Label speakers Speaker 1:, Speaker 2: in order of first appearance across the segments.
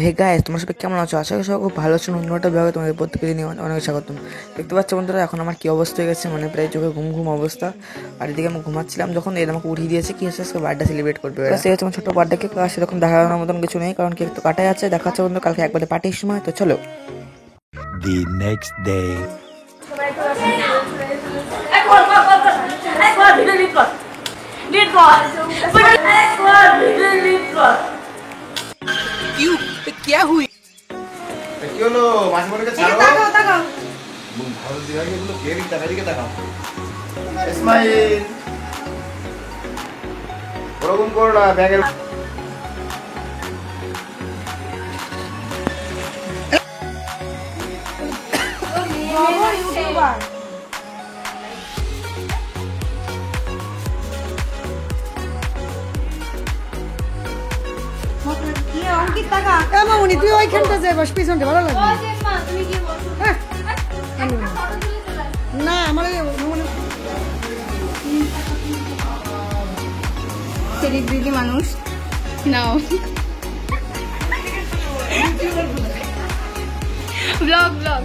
Speaker 1: Hey guys, তোমার সবাই কেমন আছো? আশা করি সবাই খুব ভালো আছো। নতুন একটা ব্লগে তোমাদের প্রত্যেকে দিনই অনেক স্বাগতম। দেখতে পাচ্ছ বন্ধুরা, এখন আমার কি অবস্থা হয়ে গেছে, মানে প্রায় চোখে ঘুম ঘুম অবস্থা। আর এদিকে আমি ঘুমাচ্ছিলাম যখন এর আমাকে উঠিয়ে দিয়েছে কি হচ্ছে, আজকে বার্থডে সেলিব্রেট করবে। সে হচ্ছে আমার ছোট বার্থডে কেক, সেরকম দেখানোর মতন কিছু নেই, কারণ কেক তো কাটাই আছে। দেখা হচ্ছে বন্ধু কালকে একবারে পার্টির সময়। তো চলো।
Speaker 2: The next day.
Speaker 1: क्यों? क्या हुई?
Speaker 3: কি হলো? মাঝে মনে ছাড়ো। তাকাও তাকাও। ভালো দিবা এগুলো কেরি তাকারিকে তাকাও। ইসমাইল। ওরকম করো না ব্যাগের
Speaker 4: বাবা ইউটিউবার কি অঙ্কিত টাকা মামুনি তুই ওইখানটা যাই বস পিছনটা ভালো লাগবে হ্যাঁ, না আমার
Speaker 5: সেলিব্রিটি মানুষ নাও ব্লগ ব্লগ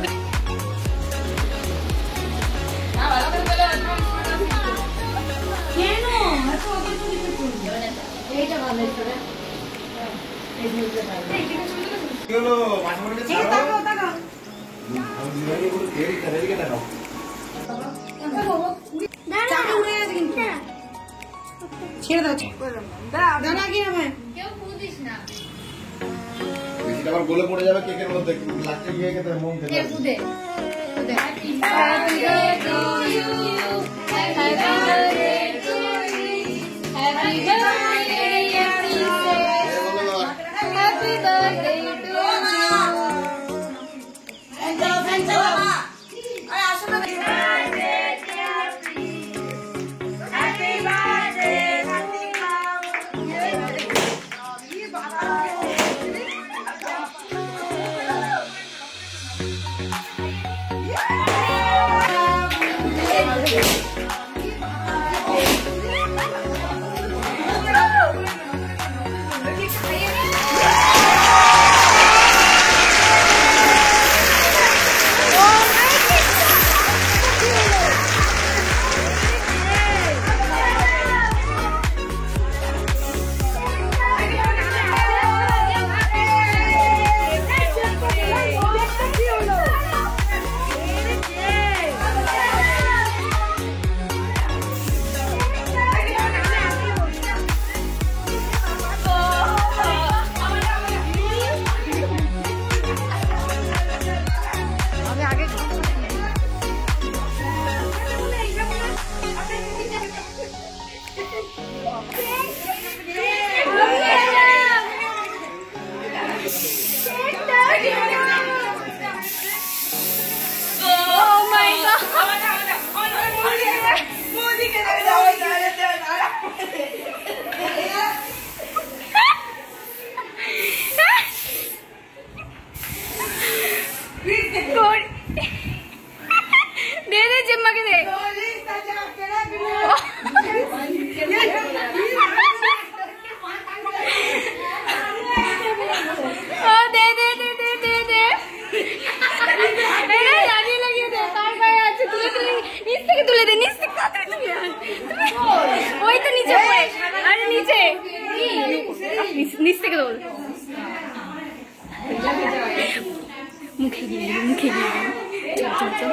Speaker 3: কি হলো? মাঝে মনে ছাড়ো। তাকাও তাকাও। ভালো দিবা এগুলো কেরি তাকারিকে তাকাও।
Speaker 4: ছেড়ে দাও দাঁড়া কি হবে
Speaker 5: কেউ বুঝিস না
Speaker 3: বেশি আবার গলে পড়ে যাবে কেকের মধ্যে, লাস্টে গিয়ে খেতে মন খেতে।
Speaker 5: কে বুঝে বুঝে happy birthday to you happy birthday to you happy birthday happy birthday to you दे दे जिम्मा के दे ओ दे दे दे दे दे दे अरे आगे लगी दे तार भाई अच्छा तुले दे नीचे तुले ওই তো নিচে পড়ে আরে নিচে নিচ থেকে দৌড় মুখে গিয়ে চল চল চল